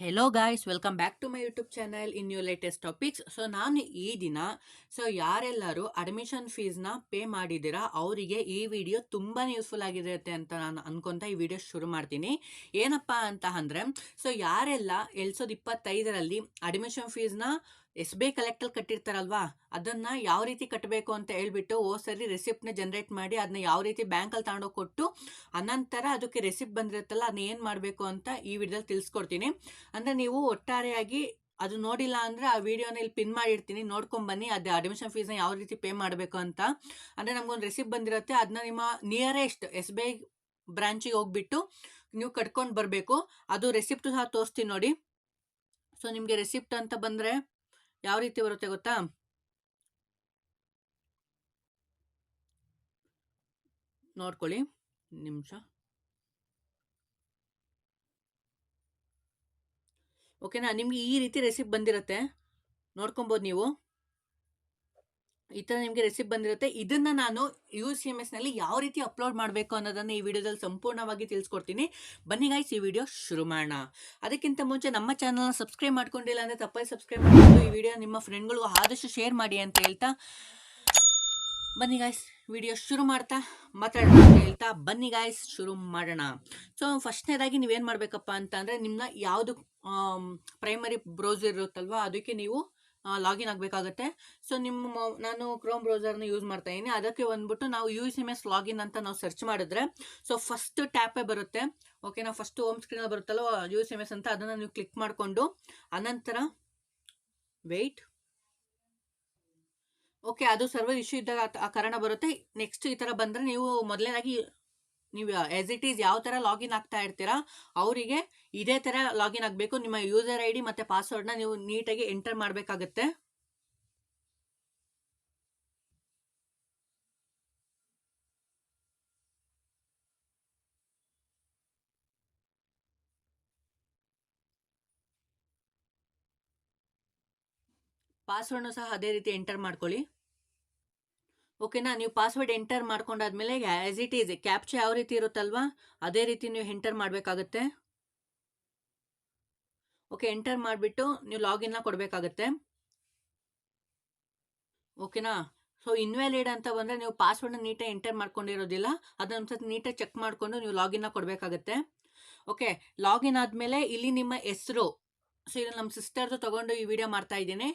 Hello guys, welcome back to my YouTube channel in new latest topics. So ನಾನು ಈ ದಿನ ಯಾರೆಲ್ಲರೂ admission ಫೀಸ್ನ pay ಮಾಡಿದ್ದೀರಾ ಅವರಿಗೆ ಈ ವಿಡಿಯೋ ತುಂಬಾ ಯೂಸ್ಫುಲ್ ಆಗಿರುತ್ತೆ ಅಂತ ನಾನು ಅನ್ಕೊಂತ ಈ ವಿಡಿಯೋ ಶುರು ಮಾಡ್ತೀನಿ. ಏನಪ್ಪ ಅಂತ ಅಂದರೆ, ಯಾರೆಲ್ಲ 2025ರಲ್ಲಿ ಅಡ್ಮಿಷನ್ ಫೀಸ್ನ SBI ಕಲೆಕ್ಟಲ್ಲಿ ಕಟ್ಟಿರ್ತಾರಲ್ವಾ, ಅದನ್ನ ಯಾವ ರೀತಿ ಕಟ್ಟಬೇಕು ಅಂತ ಹೇಳ್ಬಿಟ್ಟು ಸರಿ ರೆಸಿಪ್ಟ್ನ ಜನರೇಟ್ ಮಾಡಿ ಅದನ್ನ ಯಾವ ರೀತಿ ಬ್ಯಾಂಕಲ್ಲಿ ತಗೊಂಡೋಗಿ ಕೊಟ್ಟು ಅನಂತರ ಅದಕ್ಕೆ ರೆಸಿಪ್ಟ್ ಬಂದಿರುತ್ತಲ್ಲ ಅದನ್ನ ಏನು ಮಾಡಬೇಕು ಅಂತ ಈ ವಿಡಿಯೋದಲ್ಲಿ ತಿಳಿಸ್ಕೊಡ್ತೀನಿ. ಅಂದರೆ ನೀವು ಒಟ್ಟಾರೆಯಾಗಿ ಅದು ನೋಡಿಲ್ಲ ಅಂದರೆ ಆ ವಿಡಿಯೋನ ಇಲ್ಲಿ ಪಿನ್ ಮಾಡಿರ್ತೀನಿ, ನೋಡ್ಕೊಂಡು ಬನ್ನಿ. ಅದು ಅಡ್ಮಿಷನ್ ಫೀಸ್ನ ಯಾವ ರೀತಿ ಪೇ ಮಾಡಬೇಕು ಅಂತ. ಅಂದರೆ ನಮಗೊಂದು ರೆಸಿಪ್ಟ್ ಬಂದಿರುತ್ತೆ, ಅದನ್ನ ನಿಮ್ಮ ನಿಯರೆಸ್ಟ್ SBI ಬ್ರಾಂಚಿಗೆ ಹೋಗ್ಬಿಟ್ಟು ನೀವು ಕಟ್ಕೊಂಡು ಬರಬೇಕು. ಅದು ರೆಸಿಪ್ಟು ಸಹ ತೋರಿಸ್ತೀನಿ ನೋಡಿ. ನಿಮಗೆ ರೆಸಿಪ್ಟ್ ಅಂತ ಬಂದರೆ ಯಾವ ರೀತಿ ಬರುತ್ತೆ ಗೊತ್ತಾ? ನೋಡ್ಕೊಳ್ಳಿ ನಿಮಿಷ. ಓಕೆನಾ, ನಿಮ್ಗೆ ಈ ರೀತಿ ರೆಸಿಪ್ಟ್ ಬಂದಿರುತ್ತೆ, ನೋಡ್ಕೊಬೋದು ನೀವು. ಈ ಥರ ನಿಮಗೆ ರೆಸಿಪ್ಟ್ ಬಂದಿರುತ್ತೆ. ಇದನ್ನ ನಾನು UCMS ನಲ್ಲಿ ಯಾವ ರೀತಿ ಅಪ್ಲೋಡ್ ಮಾಡಬೇಕು ಅನ್ನೋದನ್ನು ಈ ವಿಡಿಯೋದಲ್ಲಿ ಸಂಪೂರ್ಣವಾಗಿ ತಿಳಿಸ್ಕೊಡ್ತೀನಿ. ಬನ್ನಿ ಗೈಸ್, ಈ ವಿಡಿಯೋ ಶುರು ಮಾಡೋಣ. ಅದಕ್ಕಿಂತ ಮುಂಚೆ ನಮ್ಮ ಚಾನಲ್ನ ಸಬ್ಸ್ಕ್ರೈಬ್ ಮಾಡ್ಕೊಂಡಿಲ್ಲ ಅಂದರೆ ತಪ್ಪಲ್ಲಿ ಸಬ್ಸ್ಕ್ರೈಬ್ ಮಾಡಿಕೊಂಡು ಈ ವಿಡಿಯೋ ನಿಮ್ಮ ಫ್ರೆಂಡ್ಗಳಿಗೂ ಆದಷ್ಟು ಶೇರ್ ಮಾಡಿ ಅಂತ ಹೇಳ್ತಾ, ಬನ್ನಿ ಗಾಯ್ಸ್ ವಿಡಿಯೋ ಶುರು ಮಾಡ್ತಾ ಮಾತಾಡೋಣ ಅಂತ ಹೇಳ್ತಾ, ಬನ್ನಿ ಗಾಯ್ಸ್ ಶುರು ಮಾಡೋಣ. ಫಸ್ಟ್ನೇದಾಗಿ ನೀವೇನು ಮಾಡಬೇಕಪ್ಪ ಅಂತ ಅಂದರೆ, ನಿಮ್ಮನ್ನ ಯಾವುದು ಪ್ರೈಮರಿ ಬ್ರೌಸರ್ ಇರುತ್ತಲ್ವ ಅದಕ್ಕೆ ನೀವು ಲಾಗಿನ್ ಆಗಬೇಕಾಗತ್ತೆ. ನಾನು ಕ್ರೋಮ್ ಬ್ರೌಸರ್ನ ಯೂಸ್ ಮಾಡ್ತಾ ಇದ್ದೀನಿ. ಅದಕ್ಕೆ ಬಂದ್ಬಿಟ್ಟು ನಾವು UCMS ಲಾಗಿನ್ ಅಂತ ನಾವು ಸರ್ಚ್ ಮಾಡಿದ್ರೆ ಫಸ್ಟ್ ಟ್ಯಾಪೇ ಬರುತ್ತೆ. ಓಕೆನಾ, ಫಸ್ಟ್ ಹೋಮ್ ಸ್ಕ್ರೀನಲ್ಲಿ ಬರುತ್ತಲ್ಲ UCMS ಅಂತ, ಅದನ್ನು ನೀವು ಕ್ಲಿಕ್ ಮಾಡಿಕೊಂಡು ಅನಂತರ ವೆಯ್ಟ್. ಓಕೆ, ಅದು ಸರ್ವರ್ ಇಶ್ಯೂ ಇದ್ದಾಗ ಆ ಕಾರಣ ಬರುತ್ತೆ. ನೆಕ್ಸ್ಟ್ ಈ ಥರ ಬಂದರೆ ನೀವು ಮೊದಲನೇದಾಗಿ ನೀವು ಆಸ್ ಇಟ್ ಈಸ್ ಯಾವ ಥರ ಲಾಗಿನ್ ಆಗ್ತಾ ಇರ್ತೀರಾ ಅವರಿಗೆ ಇದೇ ಥರ ಲಾಗಿನ್ ಆಗಬೇಕು. ನಿಮ್ಮ ಯೂಸರ್ ID ಮತ್ತು ಪಾಸ್ವರ್ಡ್ನ ನೀವು ನೀಟಾಗಿ ಎಂಟರ್ ಮಾಡಬೇಕಾಗತ್ತೆ. ಪಾಸ್ವರ್ಡ್ನ ಸಹ ಅದೇ ರೀತಿ ಎಂಟರ್ ಮಾಡ್ಕೊಳ್ಳಿ. ಓಕೆನಾ, ನೀವು ಪಾಸ್ವರ್ಡ್ ಎಂಟರ್ ಮಾಡ್ಕೊಂಡಾದ್ಮೇಲೆ ಆಸ್ ಇಟ್ ಈಸ್ ಕ್ಯಾಪ್ಚಾ ಯಾವ ರೀತಿ ಇರುತ್ತಲ್ವಾ ಅದೇ ರೀತಿ ನೀವು ಎಂಟರ್ ಮಾಡಬೇಕಾಗತ್ತೆ. ಓಕೆ, ಎಂಟರ್ ಮಾಡಿಬಿಟ್ಟು ನೀವು ಲಾಗಿನ್ನ ಕೊಡಬೇಕಾಗತ್ತೆ. ಓಕೆನಾ, ಇನ್ವ್ಯಾಲಿಡ್ ಅಂತ ಬಂದರೆ ನೀವು ಪಾಸ್ವರ್ಡ್ನ ನೀಟಾಗಿ ಎಂಟರ್ ಮಾಡ್ಕೊಂಡಿರೋದಿಲ್ಲ, ಅದನ್ನ ಒಂದ್ಸತಿ ನೀಟಾಗಿ ಚೆಕ್ ಮಾಡಿಕೊಂಡು ನೀವು ಲಾಗಿನ್ನ ಕೊಡಬೇಕಾಗತ್ತೆ. ಓಕೆ, ಲಾಗಿನ್ ಆದಮೇಲೆ ಇಲ್ಲಿ ನಿಮ್ಮ ಹೆಸರು, ಇದು ನಮ್ಮ ಸಿಸ್ಟರ್ದು ತೊಗೊಂಡು ಈ ವಿಡಿಯೋ ಮಾಡ್ತಾ ಇದ್ದೀನಿ.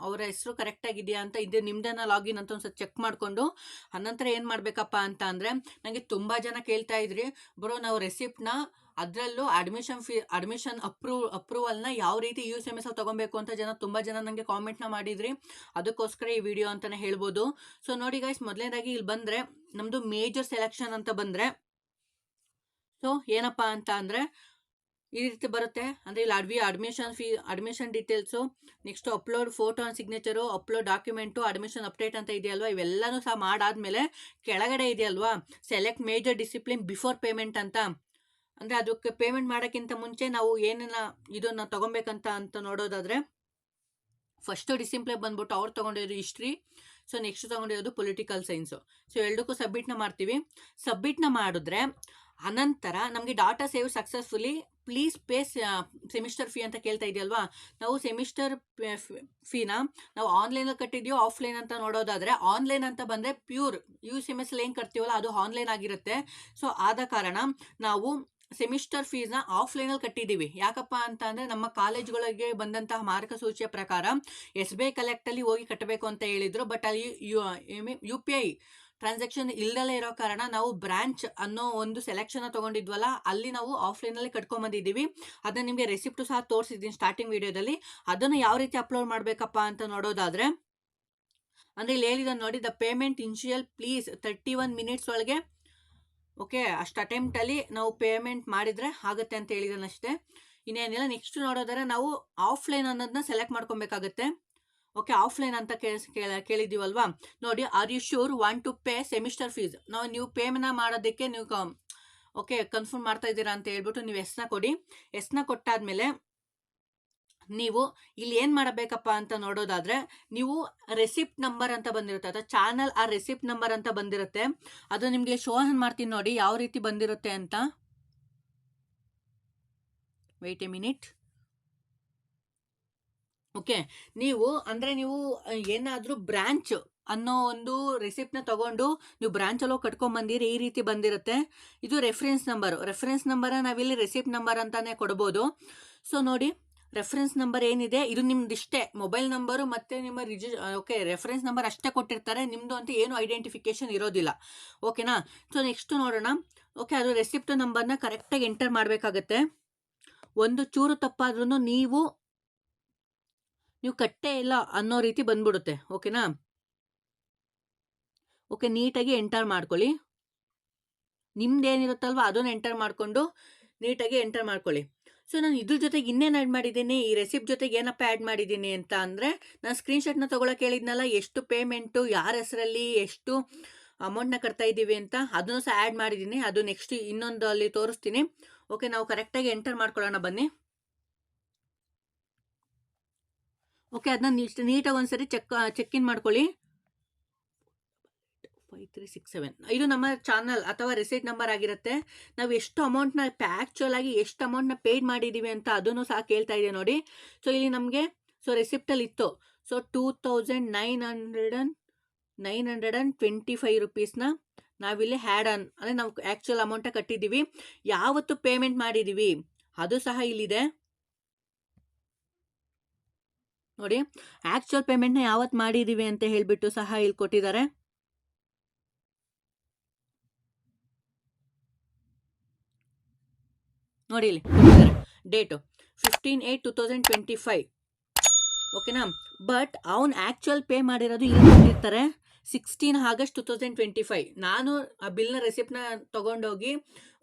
ಅವರ ಹೆಸರು ಕರೆಕ್ಟಾಗಿದೆಯಾ ಅಂತ, ಇದು ನಿಮ್ದನ್ನ ಲಾಗಿನ್ ಅಂತ ಒಂದ್ಸತಿ ಚೆಕ್ ಮಾಡಿಕೊಂಡು ಅನಂತರ ಏನು ಮಾಡಬೇಕಪ್ಪ ಅಂತ ಅಂದರೆ, ನನಗೆ ತುಂಬ ಜನ ಕೇಳ್ತಾ ಇದ್ರಿ, ಬ್ರೋ ನಾವು ರೆಸಿಪ್ಟ್ನ ಅದರಲ್ಲೂ ಅಡ್ಮಿಷನ್ ಅಪ್ರೂವಲ್ನ ಯಾವ ರೀತಿ UCMS ಅಲ್ಲಿ ತೊಗೊಬೇಕು ಅಂತ ತುಂಬ ಜನ ನನಗೆ ಕಾಮೆಂಟ್ನ ಮಾಡಿದ್ರಿ. ಅದಕ್ಕೋಸ್ಕರ ಈ ವಿಡಿಯೋ ಅಂತಲೇ ಹೇಳ್ಬೋದು. ನೋಡಿ ಗೈಸ್, ಮೊದಲನೇದಾಗಿ ಇಲ್ಲಿ ಬಂದರೆ ನಮ್ಮದು ಮೇಜರ್ ಸೆಲೆಕ್ಷನ್ ಅಂತ ಬಂದರೆ ಏನಪ್ಪ ಅಂತ ಅಂದರೆ ಈ ರೀತಿ ಬರುತ್ತೆ. ಅಂದರೆ ಇಲ್ಲಿ admission details, next upload photo and signature, upload document, admission update ಅಂತ ಇದೆಯಲ್ವಾ, ಇವೆಲ್ಲನೂ ಸಹ ಮಾಡಾದ್ಮೇಲೆ ಕೆಳಗಡೆ ಇದೆಯಲ್ವಾ select major discipline before payment ಅಂತ. ಅಂದರೆ ಅದಕ್ಕೆ ಪೇಮೆಂಟ್ ಮಾಡೋಕ್ಕಿಂತ ಮುಂಚೆ ನಾವು ಏನೇನ ಇದನ್ನು ತೊಗೊಬೇಕಂತ ನೋಡೋದಾದರೆ, ಫಸ್ಟು ಡಿಸಿಪ್ಲಿನ್ ಬಂದ್ಬಿಟ್ಟು ಅವ್ರು ತೊಗೊಂಡಿರೋದು ಹಿಸ್ಟ್ರಿ, ನೆಕ್ಸ್ಟ್ ತೊಗೊಂಡಿರೋದು ಪೊಲಿಟಿಕಲ್ ಸೈನ್ಸು. ಎರಡಕ್ಕೂ ಸಬ್ಮಿಟ್ನ ಮಾಡ್ತೀವಿ. ಸಬ್ಮಿಟ್ನ ಮಾಡಿದ್ರೆ ಅನಂತರ ನಮಗೆ data save successfully, please pay semester fee ಅಂತ ಕೇಳ್ತಾ ಇದೆಯಲ್ವಾ, ನಾವು ಸೆಮಿಸ್ಟರ್ ಫೀನ ನಾವು ಆನ್ಲೈನಲ್ಲಿ ಕಟ್ಟಿದ್ಯೋ ಆಫ್ಲೈನ್ ಅಂತ ನೋಡೋದಾದರೆ, ಆನ್ಲೈನ್ ಅಂತ ಬಂದರೆ ಪ್ಯೂರ್ UCMS ಏನು ಕಟ್ತೀವಲ್ಲ ಅದು ಆನ್ಲೈನ್ ಆಗಿರುತ್ತೆ. ಆದ ಕಾರಣ ನಾವು ಸೆಮಿಸ್ಟರ್ ಫೀಸ್ನ ಆಫ್ಲೈನಲ್ಲಿ ಕಟ್ಟಿದ್ದೀವಿ. ಯಾಕಪ್ಪ ಅಂತ ಅಂದರೆ, ನಮ್ಮ ಕಾಲೇಜ್ಗಳಿಗೆ ಬಂದಂತಹ ಮಾರ್ಗಸೂಚಿಯ ಪ್ರಕಾರ SBI ಕಲೆಕ್ಟಲ್ಲಿ ಹೋಗಿ ಕಟ್ಟಬೇಕು ಅಂತ ಹೇಳಿದರು. ಬಟ್ ಅಲ್ಲಿ UPI ಟ್ರಾನ್ಸಾಕ್ಷನ್ ಇಲ್ದಲೇ ಇರೋ ಕಾರಣ ನಾವು ಬ್ರಾಂಚ್ ಅನ್ನೋ ಒಂದು ಸೆಲೆಕ್ಷನ್ ತೊಗೊಂಡಿದ್ವಲ್ಲ ಅಲ್ಲಿ ನಾವು ಆಫ್ಲೈನಲ್ಲಿ ಕಟ್ಕೊಂಬಂದಿದ್ದೀವಿ. ಅದನ್ನು ನಿಮಗೆ ರೆಸಿಪ್ಟು ಸಹ ತೋರಿಸಿದ್ದೀನಿ ಸ್ಟಾರ್ಟಿಂಗ್ ವಿಡಿಯೋದಲ್ಲಿ. ಅದನ್ನು ಯಾವ ರೀತಿ ಅಪ್ಲೋಡ್ ಮಾಡಬೇಕಪ್ಪ ಅಂತ ನೋಡೋದಾದರೆ, ಅಂದರೆ ಇಲ್ಲಿ ಹೇಳಿದ ನೋಡಿ, the payment initial please 31 minutes ಒಳಗೆ, ಓಕೆ, ಅಷ್ಟು ಅಟೆಂಪ್ಟಲ್ಲಿ ನಾವು ಪೇಮೆಂಟ್ ಮಾಡಿದರೆ ಆಗುತ್ತೆ ಅಂತ ಹೇಳಿದಾನಷ್ಟೇ, ಇನ್ನೇನಿಲ್ಲ. ನೆಕ್ಸ್ಟ್ ನೋಡೋದಾದ್ರೆ ನಾವು ಆಫ್ಲೈನ್ ಅನ್ನೋದನ್ನ ಸೆಲೆಕ್ಟ್ ಮಾಡ್ಕೊಬೇಕಾಗತ್ತೆ. ಓಕೆ, ಆಫ್ಲೈನ್ ಅಂತ ಕೇಳಿದ್ದೀವಲ್ವಾ, ನೋಡಿ, are you sure want to pay semester fees. ನೀವು ಪೇಮೆಂಟ್ ಮಾಡೋದಕ್ಕೆ ನೀವು ಓಕೆ ಕನ್ಫರ್ಮ್ ಮಾಡ್ತಾ ಇದ್ದೀರಾ ಅಂತ ಹೇಳ್ಬಿಟ್ಟು ನೀವು ಎಸ್ನ ಕೊಡಿ. ಎಸ್ನ ಕೊಟ್ಟಾದ್ಮೇಲೆ ನೀವು ಇಲ್ಲಿ ಏನು ಮಾಡಬೇಕಪ್ಪ ಅಂತ ನೋಡೋದಾದರೆ, ನೀವು ರೆಸಿಪ್ಟ್ ನಂಬರ್ ಅಂತ ಬಂದಿರುತ್ತೆ, ಅಥವಾ ಚಾನಲ್ ಆ ರೆಸಿಪ್ಟ್ ನಂಬರ್ ಅಂತ ಬಂದಿರುತ್ತೆ, ಅದು ನಿಮಗೆ ಶೋ ಮಾಡ್ತೀನಿ ನೋಡಿ ಯಾವ ರೀತಿ ಬಂದಿರುತ್ತೆ ಅಂತ. Wait a minute. ಓಕೆ. ನೀವು ಏನಾದರೂ ಬ್ರಾಂಚ್ ಅನ್ನೋ ಒಂದು ರೆಸಿಪ್ಟ್ನ ತಗೊಂಡು ನೀವು ಬ್ರಾಂಚಲ್ಲಿ ಹೋಗಿ ಕಟ್ಕೊಂಬಂದಿರಿ, ಈ ರೀತಿ ಬಂದಿರುತ್ತೆ. ಇದು ರೆಫರೆನ್ಸ್ ನಂಬರ ನಾವಿಲ್ಲಿ ರೆಸಿಪ್ಟ್ ನಂಬರ್ ಅಂತಾನೆ ಕೊಡ್ಬೋದು. ಸೊ ನೋಡಿ, ರೆಫರೆನ್ಸ್ ನಂಬರ್ ಏನಿದೆ ಇದು ನಿಮ್ದಿಷ್ಟೇ, ಮೊಬೈಲ್ ನಂಬರು ಮತ್ತು ನಿಮ್ಮ ಓಕೆ, ರೆಫರೆನ್ಸ್ ನಂಬರ್ ಅಷ್ಟೇ ಕೊಟ್ಟಿರ್ತಾರೆ, ನಿಮ್ಮದು ಅಂತ ಏನು ಐಡೆಂಟಿಫಿಕೇಷನ್ ಇರೋದಿಲ್ಲ. ಓಕೆನಾ? ಸೊ ನೆಕ್ಸ್ಟ್ ನೋಡೋಣ. ಓಕೆ, ಅದು ರೆಸಿಪ್ಟ್ ನಂಬರ್ನ ಕರೆಕ್ಟಾಗಿ ಎಂಟರ್ ಮಾಡಬೇಕಾಗತ್ತೆ. ಒಂದು ಚೂರು ತಪ್ಪಾದ್ರೂ ನೀವು ಕಟ್ಟೇ ಇಲ್ಲ ಅನ್ನೋ ರೀತಿ ಬಂದ್ಬಿಡುತ್ತೆ. ಓಕೆನಾ? ಓಕೆ, ನೀಟಾಗಿ ಎಂಟರ್ ಮಾಡ್ಕೊಳ್ಳಿ. ನಿಮ್ದೇನಿರುತ್ತಲ್ವ ಅದನ್ನು ಎಂಟರ್ ಮಾಡಿಕೊಂಡು ನೀಟಾಗಿ ಎಂಟರ್ ಮಾಡ್ಕೊಳ್ಳಿ. ಸೊ ನಾನು ಇದ್ರ ಜೊತೆಗೆ ಇನ್ನೇನು ಆ್ಯಡ್ ಮಾಡಿದ್ದೀನಿ, ಈ ರೆಸಿಪ್ಟ್ ಜೊತೆಗೆ ಏನಪ್ಪ ಆ್ಯಡ್ ಮಾಡಿದ್ದೀನಿ ಅಂತ ಅಂದರೆ, ನಾನು ಸ್ಕ್ರೀನ್ಶಾಟ್ನ ತೊಗೊಳಕ್ಕೆ ಹೇಳಿದ್ನಲ್ಲ, ಎಷ್ಟು ಪೇಮೆಂಟು ಯಾರ ಹೆಸರಲ್ಲಿ ಎಷ್ಟು ಅಮೌಂಟ್ನ ಕಟ್ತಾ ಇದ್ದೀವಿ ಅಂತ, ಅದನ್ನು ಸಹ ಆ್ಯಡ್ ಮಾಡಿದ್ದೀನಿ. ಅದು ನೆಕ್ಸ್ಟ್ ಇನ್ನೊಂದು ಅಲ್ಲಿ ತೋರಿಸ್ತೀನಿ. ಓಕೆ, ನಾವು ಕರೆಕ್ಟಾಗಿ ಎಂಟರ್ ಮಾಡ್ಕೊಳ್ಳೋಣ ಬನ್ನಿ. ಓಕೆ, ಅದನ್ನ ನೀಟಾಗಿ ಒಂದ್ಸರಿ ಚೆಕ್ ಇನ್ ಮಾಡ್ಕೊಳ್ಳಿ. 5367 ಇದು ನಮ್ಮ ಚಾನಲ್ ಅಥವಾ ರಿಸೀಟ್ ನಂಬರ್ ಆಗಿರುತ್ತೆ. ನಾವು ಎಷ್ಟು ಅಮೌಂಟ್ನ ಆ್ಯಕ್ಚುಲ್ ಆಗಿ ಎಷ್ಟು ಅಮೌಂಟ್ನ ಪೇಯ್ಡ್ ಮಾಡಿದ್ದೀವಿ ಅಂತ ಅದನ್ನು ಸಹ ಕೇಳ್ತಾ ಇದೆ ನೋಡಿ. ಸೊ ಇಲ್ಲಿ ನಮಗೆ ರೆಸಿಪ್ಟಲ್ಲಿ ಇತ್ತು. ಸೊ 2925 ರುಪೀಸ್ನ ನಾವಿಲ್ಲಿ ಅಂದರೆ ನಾವು ಆ್ಯಕ್ಚುಲ್ ಅಮೌಂಟ ಕಟ್ಟಿದ್ದೀವಿ. ಯಾವತ್ತು ಪೇಮೆಂಟ್ ಮಾಡಿದ್ದೀವಿ ಅದು ಸಹ ಇಲ್ಲಿದೆ ನೋಡಿ. ಆ್ಯಕ್ಚುಲ್ ಪೇಮೆಂಟ್ನ ಯಾವತ್ತು ಮಾಡಿದ್ದೀವಿ ಅಂತ ಹೇಳಿಬಿಟ್ಟು ಸಹ ಇಲ್ಲಿ ಕೊಟ್ಟಿದ್ದಾರೆ. ನೋಡಿ ಇಲ್ಲಿ ಡೇಟು 15/8/2025. ಓಕೆನಾ? ಬಟ್ ಅವ್ನು ಆ್ಯಕ್ಚುಯಲ್ ಪೇ ಮಾಡಿರೋದು ಇಲ್ಲಿ ಕೊಟ್ಟಿರ್ತಾರೆ 16 ಆಗಸ್ಟ್ 2025. ನಾನು ಆ ಬಿಲ್ನ ರೆಸಿಪ್ಟ್ನ ತೊಗೊಂಡೋಗಿ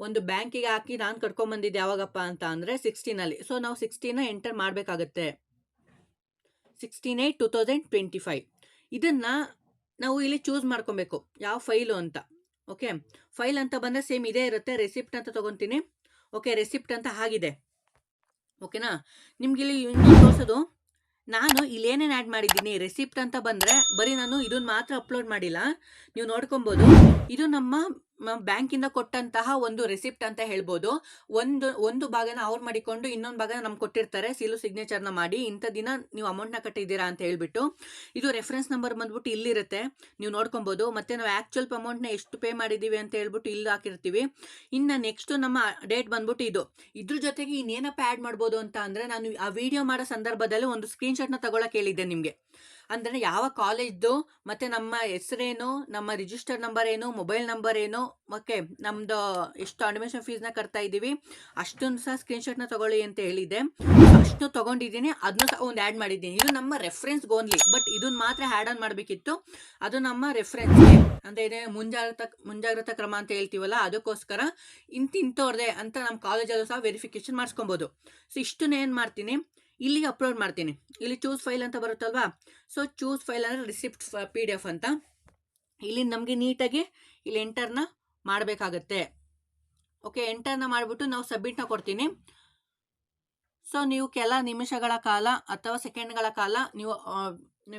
ಒಂದು ಬ್ಯಾಂಕಿಗೆ ಹಾಕಿ ನಾನು ಕಟ್ಕೊಂಬಂದಿದ್ದೆ. ಯಾವಾಗಪ್ಪ ಅಂತ ಅಂದರೆ 16ಅಲ್ಲಿ. ಸೊ ನಾವು 16ನ ಎಂಟರ್ ಮಾಡಬೇಕಾಗತ್ತೆ. 16/8/2025. ಇದನ್ನು ನಾವು ಇಲ್ಲಿ ಚೂಸ್ ಮಾಡ್ಕೊಬೇಕು ಯಾವ ಫೈಲು ಅಂತ. ಓಕೆ, ಫೈಲ್ ಅಂತ ಬಂದರೆ ಸೇಮ್ ಇದೇ ಇರುತ್ತೆ. ರೆಸಿಪ್ಟ್ ಅಂತ ತೊಗೊತೀನಿ. ಓಕೆ, ರೆಸಿಪ್ಟ್ ಅಂತ ಆಗಿದೆ. ಓಕೆನಾ? ನಿಮ್ಗೆ ಇಲ್ಲಿ ಇನ್ನೊಂದು ತೋರಿಸೋದು, ನಾನು ಇಲ್ಲಿ ಏನೇನು ಆ್ಯಡ್ ಮಾಡಿದ್ದೀನಿ. ರೆಸಿಪ್ಟ್ ಅಂತ ಬಂದರೆ ಬರೀ ನಾನು ಇದನ್ನು ಮಾತ್ರ ಅಪ್ಲೋಡ್ ಮಾಡಿಲ್ಲ, ನೀವು ನೋಡ್ಕೊಬೋದು. ಇದು ನಮ್ಮ ಬ್ಯಾಂಕಿಂದ ಕೊಟ್ಟಂತಹ ಒಂದು ರೆಸಿಪ್ಟ್ ಅಂತ ಹೇಳ್ಬೋದು. ಒಂದು ಭಾಗನ ಅವ್ರು ಮಾಡಿಕೊಂಡು ಇನ್ನೊಂದು ಭಾಗನ ನಮ್ಗೆ ಕೊಟ್ಟಿರ್ತಾರೆ, ಸೀಲು ಸಿಗ್ನೇಚರ್ನ ಮಾಡಿ, ಇಂಥ ದಿನ ನೀವು ಅಮೌಂಟ್ನ ಕಟ್ಟಿದ್ದೀರಾ ಅಂತ ಹೇಳ್ಬಿಟ್ಟು. ಇದು ರೆಫರೆನ್ಸ್ ನಂಬರ್ ಬಂದ್ಬಿಟ್ಟು ಇಲ್ಲಿರುತ್ತೆ, ನೀವು ನೋಡ್ಕೊಬೋದು. ಮತ್ತು ನಾವು ಆ್ಯಕ್ಚುಲ್ ಅಮೌಂಟ್ನ ಎಷ್ಟು ಪೇ ಮಾಡಿದ್ದೀವಿ ಅಂತ ಹೇಳ್ಬಿಟ್ಟು ಇಲ್ಲಿ ಹಾಕಿರ್ತೀವಿ. ಇನ್ನು ನೆಕ್ಸ್ಟು ನಮ್ಮ ಡೇಟ್ ಬಂದ್ಬಿಟ್ಟು ಇದು. ಇದ್ರ ಜೊತೆಗೆ ಇನ್ನೇನಪ್ಪ ಆ್ಯಡ್ ಮಾಡ್ಬೋದು ಅಂತ ಅಂದರೆ, ನಾನು ಆ ವಿಡಿಯೋ ಮಾಡೋ ಸಂದರ್ಭದಲ್ಲಿ ಒಂದು ಸ್ಕ್ರೀನ್ಶಾಟ್ನ ತಗೊಳಕ್ಕೆ ಹೇಳಿದ್ದೆ ನಿಮಗೆ. ಅಂದರೆ ಯಾವ ಕಾಲೇಜ್ದು ಮತ್ತು ನಮ್ಮ ಹೆಸರೇನು, ನಮ್ಮ ರಿಜಿಸ್ಟರ್ ನಂಬರ್ ಏನು, ಮೊಬೈಲ್ ನಂಬರ್ ಏನು, ಓಕೆ, ನಮ್ಮದು ಎಷ್ಟು ಅಡ್ಮಿಷನ್ ಫೀಸ್ನ ಕಟ್ತಾ ಇದ್ದೀವಿ ಅಷ್ಟನ್ನು ಸಹ ಸ್ಕ್ರೀನ್ಶಾಟ್ನ ತೊಗೊಳ್ಳಿ ಅಂತ ಹೇಳಿದ್ದೆ. ಅಷ್ಟು ತೊಗೊಂಡಿದ್ದೀನಿ, ಅದನ್ನು ಸಹ ಒಂದು ಆ್ಯಡ್ ಮಾಡಿದ್ದೀನಿ. ಇದು ನಮ್ಮ ರೆಫರೆನ್ಸ್ಗೆ ಓನ್ಲಿ, ಬಟ್ ಇದನ್ನು ಮಾತ್ರ ಆ್ಯಡ್ ಆನ್ ಮಾಡಬೇಕಿತ್ತು. ಅದು ನಮ್ಮ ರೆಫರೆನ್ಸ್ಗೆ ಅಂದರೆ ಇದೇ ಮುಂಜಾಗ್ರತಾ ಕ್ರಮ ಅಂತ ಹೇಳ್ತೀವಲ್ಲ, ಅದಕ್ಕೋಸ್ಕರ ಇಂಥವ್ರದೇ ಅಂತ ನಮ್ಮ ಕಾಲೇಜಲ್ಲೂ ಸಹ ವೆರಿಫಿಕೇಷನ್ ಮಾಡಿಸ್ಕೊಬೋದು. ಸೊ ಇಷ್ಟನ್ನು ಏನು ಮಾಡ್ತೀನಿ, ಇಲ್ಲಿಗೆ ಅಪ್ಲೋಡ್ ಮಾಡ್ತೀನಿ. ಇಲ್ಲಿ ಚೂಸ್ ಫೈಲ್ ಅಂತ ಬರುತ್ತಲ್ವಾ, ಸೊ ಚೂಸ್ ಫೈಲ್ ಅಂದರೆ ರಿಸಿಪ್ಟ್ PDF ಅಂತ. ಇಲ್ಲಿ ನಮಗೆ ನೀಟಾಗಿ ಇಲ್ಲಿ ಎಂಟರ್ನ ಮಾಡಬೇಕಾಗತ್ತೆ. ಓಕೆ, ಎಂಟರ್ನ ಮಾಡಿಬಿಟ್ಟು ನಾವು ಸಬ್ಮಿಟ್ನ ಕೊಡ್ತೀನಿ. ಸೊ ನೀವು ಕೆಲ ನಿಮಿಷಗಳ ಕಾಲ ಅಥವಾ ಸೆಕೆಂಡ್ಗಳ ಕಾಲ ನೀವು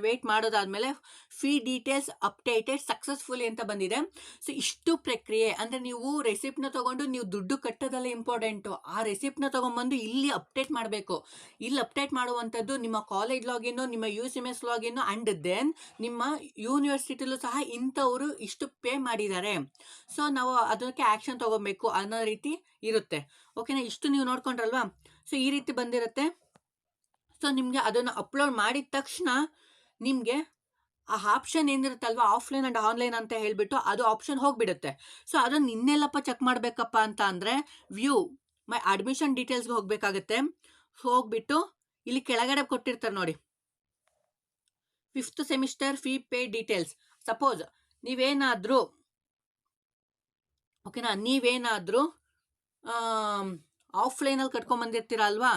ವೆಯ್ಟ್ ಮಾಡೋದಾದಮೇಲೆ ಫೀ ಡೀಟೇಲ್ಸ್ ಅಪ್ಡೇಟೆಡ್ ಸಕ್ಸಸ್ಫುಲಿ ಅಂತ ಬಂದಿದೆ. ಸೊ ಇಷ್ಟು ಪ್ರಕ್ರಿಯೆ ಅಂದರೆ ನೀವು ರೆಸಿಪ್ಟ್ನ ತೊಗೊಂಡು ನೀವು ದುಡ್ಡು ಕಟ್ಟೋದಲ್ಲ ಇಂಪಾರ್ಟೆಂಟು, ಆ ರೆಸಿಪ್ಟ್ನ ತೊಗೊಂಬಂದು ಇಲ್ಲಿ ಅಪ್ಡೇಟ್ ಮಾಡಬೇಕು. ಇಲ್ಲಿ ಅಪ್ಡೇಟ್ ಮಾಡುವಂಥದ್ದು ನಿಮ್ಮ ಕಾಲೇಜ್ ಲಾಗಿನ್ನು, ನಿಮ್ಮ UCMS ಲಾಗಿನ್ನು, ಆ್ಯಂಡ್ ದೆನ್ ನಿಮ್ಮ ಯೂನಿವರ್ಸಿಟಿಲೂ ಸಹ ಇಂಥವರು ಇಷ್ಟು ಪೇ ಮಾಡಿದ್ದಾರೆ, ಸೊ ನಾವು ಅದಕ್ಕೆ ಆ್ಯಕ್ಷನ್ ತೊಗೊಬೇಕು ಅನ್ನೋ ರೀತಿ ಇರುತ್ತೆ. ಓಕೆನಾ? ಇಷ್ಟು ನೀವು ನೋಡ್ಕೊಂಡ್ರಲ್ವಾ? ಸೊ ಈ ರೀತಿ ಬಂದಿರುತ್ತೆ. ಸೊ ನಿಮಗೆ ಅದನ್ನು ಅಪ್ಲೋಡ್ ಮಾಡಿದ ತಕ್ಷಣ ನಿಮಗೆ ಆ ಆಪ್ಷನ್ ಏನಿರುತ್ತಲ್ವ, ಆಫ್ಲೈನ್ ಆ್ಯಂಡ್ ಆನ್ಲೈನ್ ಅಂತ ಹೇಳಿಬಿಟ್ಟು ಅದು ಆಪ್ಷನ್ ಹೋಗಿಬಿಡುತ್ತೆ. ಸೊ ಅದನ್ನು ಇನ್ನೆಲ್ಲಪ್ಪ ಚೆಕ್ ಮಾಡಬೇಕಪ್ಪ ಅಂತ ಅಂದರೆ ವ್ಯೂ ಮೈ ಅಡ್ಮಿಷನ್ ಡೀಟೇಲ್ಸ್ಗೆ ಹೋಗಬೇಕಾಗತ್ತೆ. ಹೋಗ್ಬಿಟ್ಟು ಇಲ್ಲಿ ಕೆಳಗಡೆ ಕೊಟ್ಟಿರ್ತಾರೆ ನೋಡಿ, 5th semester fee pay details. Suppose ನೀವೇನಾದರೂ ಓಕೆನಾ, ಆಫ್ಲೈನಲ್ಲಿ ಕಟ್ಕೊಂಬಂದಿರ್ತೀರ ಅಲ್ವಾ,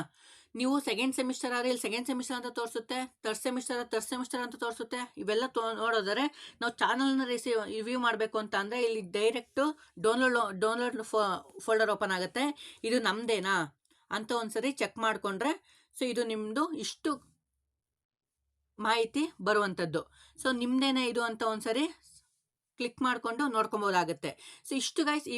ನೀವು ಸೆಕೆಂಡ್ ಸೆಮಿಸ್ಟರ್ ಆದರೆ ಇಲ್ಲಿ ಸೆಕೆಂಡ್ ಸೆಮಿಸ್ಟರ್ ಅಂತ ತೋರಿಸುತ್ತೆ, ಥರ್ಡ್ ಸೆಮಿಸ್ಟರ್ ಅಂತ ತೋರಿಸುತ್ತೆ. ಇವೆಲ್ಲ ನೋಡೋದಾದ್ರೆ ನಾವು ಚಾನಲ್ನ ರಿವ್ಯೂ ಮಾಡಬೇಕು ಅಂತ ಅಂದರೆ ಇಲ್ಲಿ ಡೈರೆಕ್ಟು ಡೌನ್ಲೋಡ್ ಫೋಲ್ಡರ್ ಓಪನ್ ಆಗುತ್ತೆ. ಇದು ನಮ್ಮದೇನಾ ಅಂತ ಒಂದ್ಸರಿ ಚೆಕ್ ಮಾಡಿಕೊಂಡ್ರೆ, ಸೊ ಇದು ನಿಮ್ಮದು ಇಷ್ಟು ಮಾಹಿತಿ ಬರುವಂಥದ್ದು. ಸೊ ನಿಮ್ಮದೇನೇ ಇದು ಅಂತ ಒಂದ್ಸರಿ ಕ್ಲಿಕ್ ಮಾಡಿಕೊಂಡು ನೋಡ್ಕೊಬೋದಾಗುತ್ತೆ. ಸೊ ಇಷ್ಟು ಗೈಸ್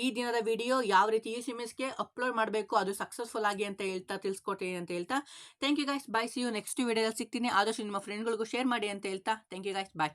ಈ ದಿನದ ವಿಡಿಯೋ ಯಾವ ರೀತಿ SMS ಗೆ ಅಪ್ಲೋಡ್ ಮಾಡಬೇಕು ಅದು ಸಕ್ಸಸ್ಫುಲ್ ಆಗಿ ಅಂತ ಹೇಳ್ತಾ ತಿಳಿಸ್ಕೊಡ್ತೀನಿ ಅಂತ ಹೇಳ್ತಾ thank you guys. Bye. See you next ವಿಡಿಯೋದಲ್ಲಿ ಸಿಗ್ತೀನಿ. ಆದಷ್ಟು ನಿಮ್ಮ ಫ್ರೆಂಡ್ಗಳಿಗೂ ಶೇರ್ ಮಾಡಿ ಅಂತ ಹೇಳ್ತಾ ಥ್ಯಾಂಕ್ ಯು ಗೈಸ್. ಬಾಯ್.